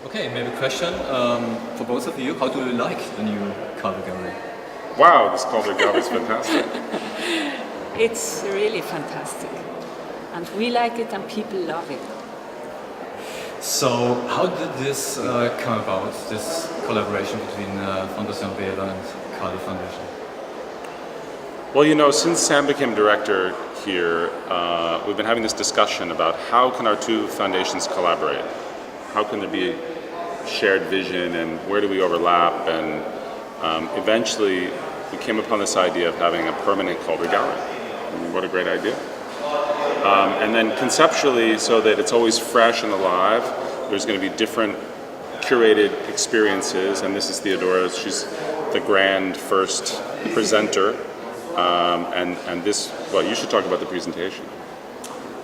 Okay, maybe a question for both of you. How do you like the new Calder gallery? Wow, this Calder gallery is fantastic. It's really fantastic. And we like it and people love it. So, how did this come about, this collaboration between Fondation Beyeler and Calder Foundation? Well, you know, since Sam became director here, we've been having this discussion about how can our two foundations collaborate? How can there be shared vision and where do we overlap? And eventually we came upon this idea of having a permanent Calder gallery. I mean, what a great idea. And then conceptually, so that it's always fresh and alive, there's going to be different curated experiences, and this is Theodora, she's the grand first presenter, and this, well, you should talk about the presentation.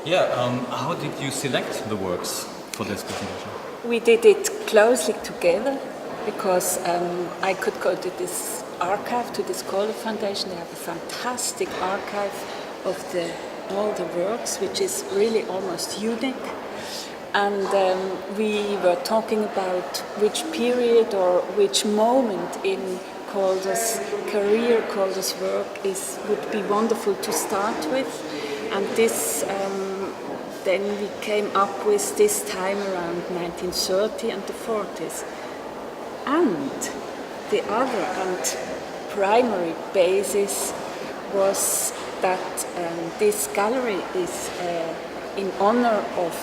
Yeah, how did you select the works for this presentation? We did it closely together because I could go to this archive, to this Calder Foundation. They have a fantastic archive of all the works, which is really almost unique. And we were talking about which period or which moment in Calder's career, Calder's work would be wonderful to start with. And this, then we came up with this time around 1930 and the 40s. And the other and primary basis was that this gallery is in honor of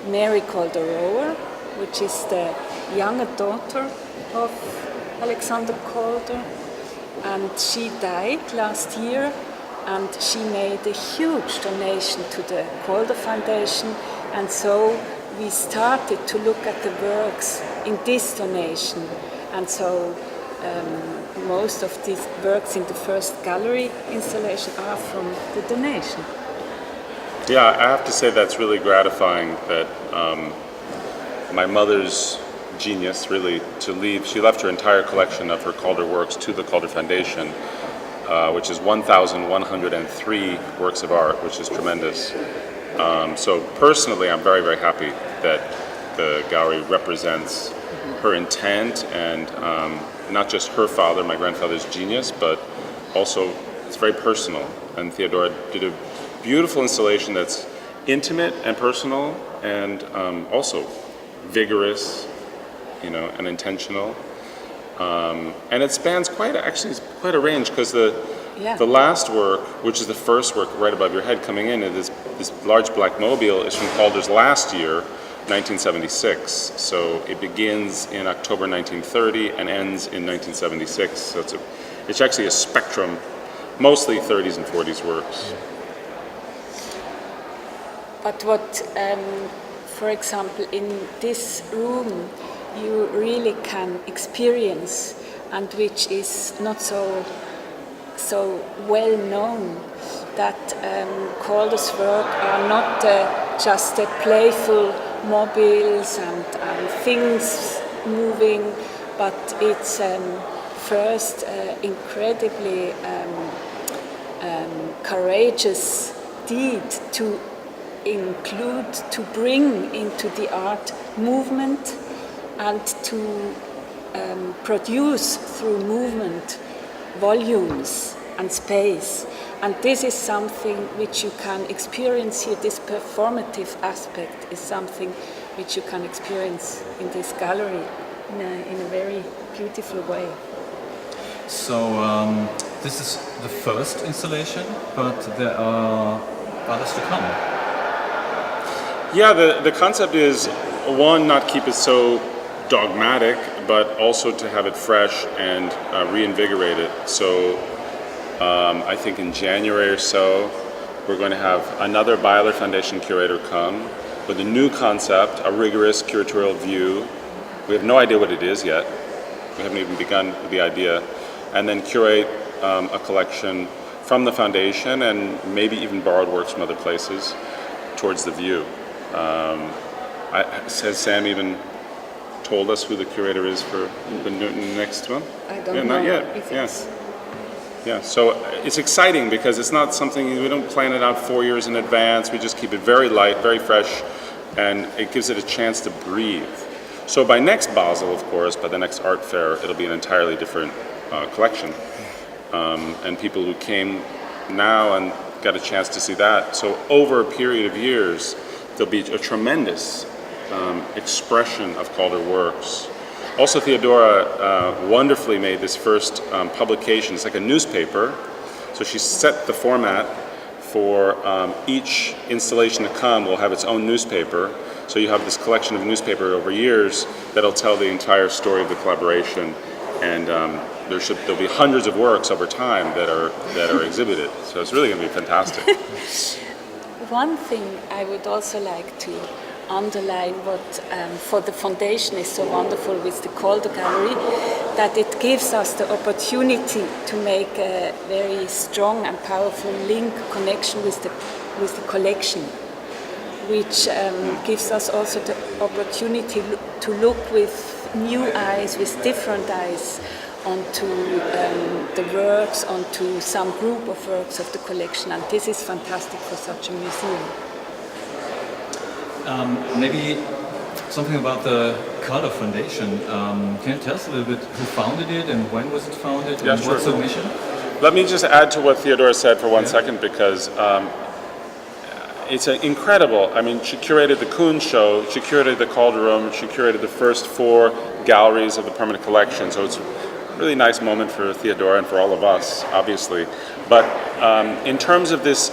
Mary Calder, which is the younger daughter of Alexander Calder, and she died last year, and she made a huge donation to the Calder Foundation, and so we started to look at the works in this donation, and so most of these works in the first gallery installation are from the donation. Yeah, I have to say that's really gratifying that my mother's genius really to leave. She left her entire collection of her Calder works to the Calder Foundation, which is 1,103 works of art, which is tremendous. So personally, I'm very, very happy that the gallery represents her intent and not just her father, my grandfather's genius, but also it's very personal. And Theodora did a beautiful installation that's intimate and personal and also vigorous, you know, and intentional. And it spans quite a range because the last work, which is the first work right above your head coming in, this large black mobile is from Calder's last year, 1976. So it begins in October 1930 and ends in 1976. So it's actually a spectrum, mostly 30s and 40s works. But what, for example, in this room you really can experience, and which is not so well known, that Calder's work are not just the playful mobiles and things moving, but it's first incredibly courageous deed to include, to bring into the art movement and to produce through movement volumes and space. And this is something which you can experience here. This performative aspect is something which you can experience in this gallery in a very beautiful way. So this is the first installation, but there are others to come. Yeah, the concept is, one, not keep it so dogmatic, but also to have it fresh and reinvigorate it. So I think in January or so, we're going to have another Beyeler Foundation curator come with a new concept, a rigorous curatorial view. We have no idea what it is yet. We haven't even begun with the idea. And then curate a collection from the foundation and maybe even borrowed works from other places towards the view. Has Sam even told us who the curator is for the next one? I don't know. Not yet. Yes. Yeah, so it's exciting because it's not something, we don't plan it out 4 years in advance. We just keep it very light, very fresh, and it gives it a chance to breathe. So by next Basel, of course, by the next art fair, it'll be an entirely different collection. And people who came now and got a chance to see that. So over a period of years, there'll be a tremendous expression of Calder works. Also, Theodora wonderfully made this first publication. It's like a newspaper. So she set the format for each installation to come will have its own newspaper. So you have this collection of newspaper over years that'll tell the entire story of the collaboration, and there'll be hundreds of works over time that are exhibited. So it's really going to be fantastic. One thing I would also like to underline what for the foundation is so wonderful with the Calder Gallery, that it gives us the opportunity to make a very strong and powerful link connection with the collection, which gives us also the opportunity to look with new eyes, with different eyes, onto the works, onto some group of works of the collection, and this is fantastic for such a museum. Maybe something about the Calder Foundation. Can you tell us a little bit who founded it and when was it founded? Yeah, and sure. What's the mission? Let me just add to what Theodora said for 1 second, because it's incredible. I mean, she curated the Kuhn show, she curated the Calder room, she curated the first 4 galleries of the permanent collection. So it's a really nice moment for Theodora and for all of us, obviously. But in terms of this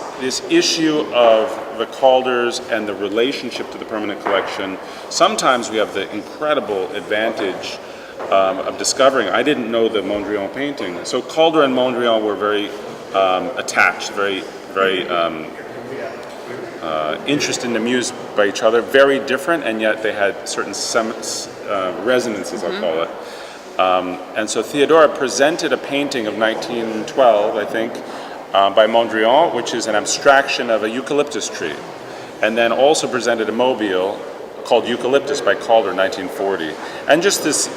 issue of the Calders and the relationship to the permanent collection, sometimes we have the incredible advantage of discovering. I didn't know the Mondrian painting. So Calder and Mondrian were very attached, very interested in the muse by each other, very different, and yet they had certain resonances, I'll call it. And so Theodora presented a painting of 1912, I think, by Mondrian, which is an abstraction of a eucalyptus tree, and then also presented a mobile called Eucalyptus by Calder, 1940. And just this,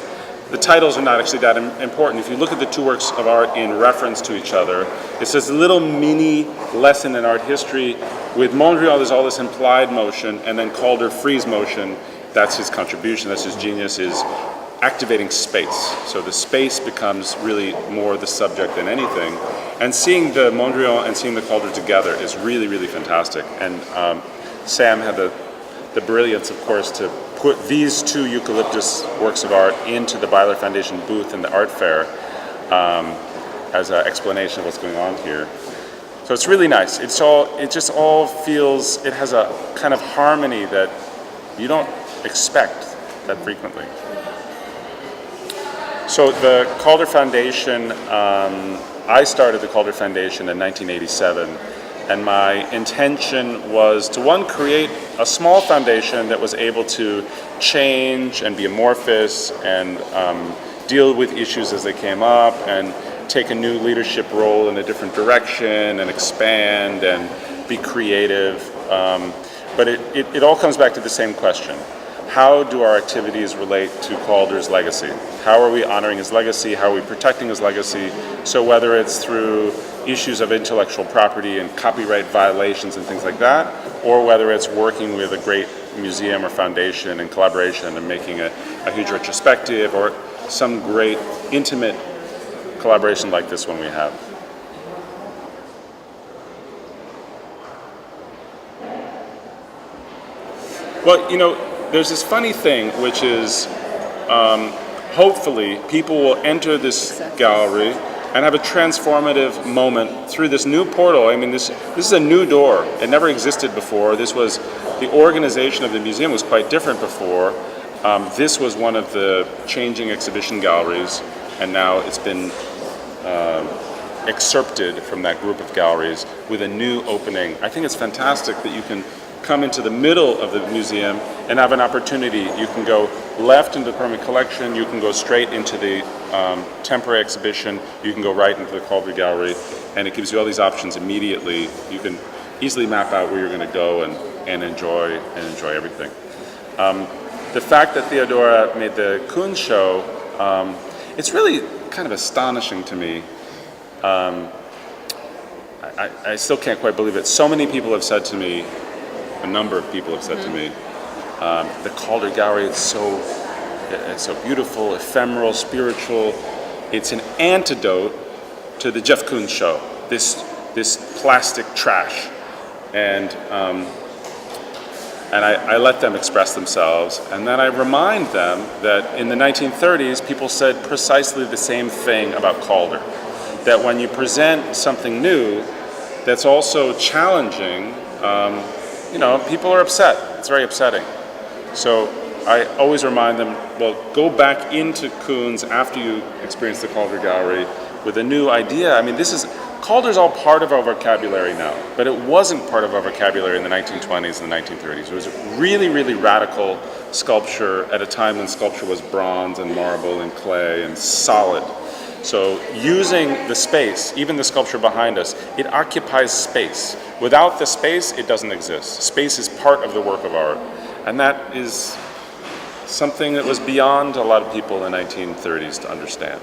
the titles are not actually that important. If you look at the 2 works of art in reference to each other, it's this little mini lesson in art history. With Mondrian, there's all this implied motion, and then Calder freeze motion. That's his contribution, that's his genius, is activating space. So the space becomes really more the subject than anything. And seeing the Mondrian and seeing the Calder together is really, really fantastic. And Sam had the brilliance, of course, to put these 2 eucalyptus works of art into the Beyeler Foundation booth in the art fair as an explanation of what's going on here. So it's really nice. It just all feels, it has a kind of harmony that you don't expect that frequently. So the Calder Foundation, I started the Calder Foundation in 1987, and my intention was to, one, create a small foundation that was able to change and be amorphous and deal with issues as they came up and take a new leadership role in a different direction and expand and be creative. But it all comes back to the same question. How do our activities relate to Calder's legacy? How are we honoring his legacy? How are we protecting his legacy? So whether it's through issues of intellectual property and copyright violations and things like that, or whether it's working with a great museum or foundation in collaboration and making a huge retrospective, or some great intimate collaboration like this one we have. Well, you know, there's this funny thing, which is hopefully people will enter this gallery and have a transformative moment through this new portal. I mean, this is a new door. It never existed before. This was, the organization of the museum was quite different before. This was one of the changing exhibition galleries, and now it's been excerpted from that group of galleries with a new opening. I think it's fantastic that you can come into the middle of the museum and have an opportunity. You can go left into the permanent collection, you can go straight into the temporary exhibition, you can go right into the Calder Gallery, and it gives you all these options immediately. You can easily map out where you're going to go and enjoy everything. The fact that Theodora made the Kuhn show, it's really kind of astonishing to me. I still can't quite believe it. So many people have said to me, a number of people have said to me, the Calder Gallery is so It's so beautiful, ephemeral, spiritual. It's an antidote to the Jeff Koons show, this plastic trash. And I let them express themselves, and then I remind them that in the 1930s, people said precisely the same thing about Calder. That when you present something new that's also challenging, people are upset. It's very upsetting. So I always remind them, well, go back into Koons after you experience the Calder Gallery with a new idea. I mean, Calder's all part of our vocabulary now, but it wasn't part of our vocabulary in the 1920s and the 1930s. It was really, really radical sculpture at a time when sculpture was bronze and marble and clay and solid. So using the space, even the sculpture behind us, it occupies space. Without the space, it doesn't exist. Space is part of the work of art. And that is something that was beyond a lot of people in the 1930s to understand.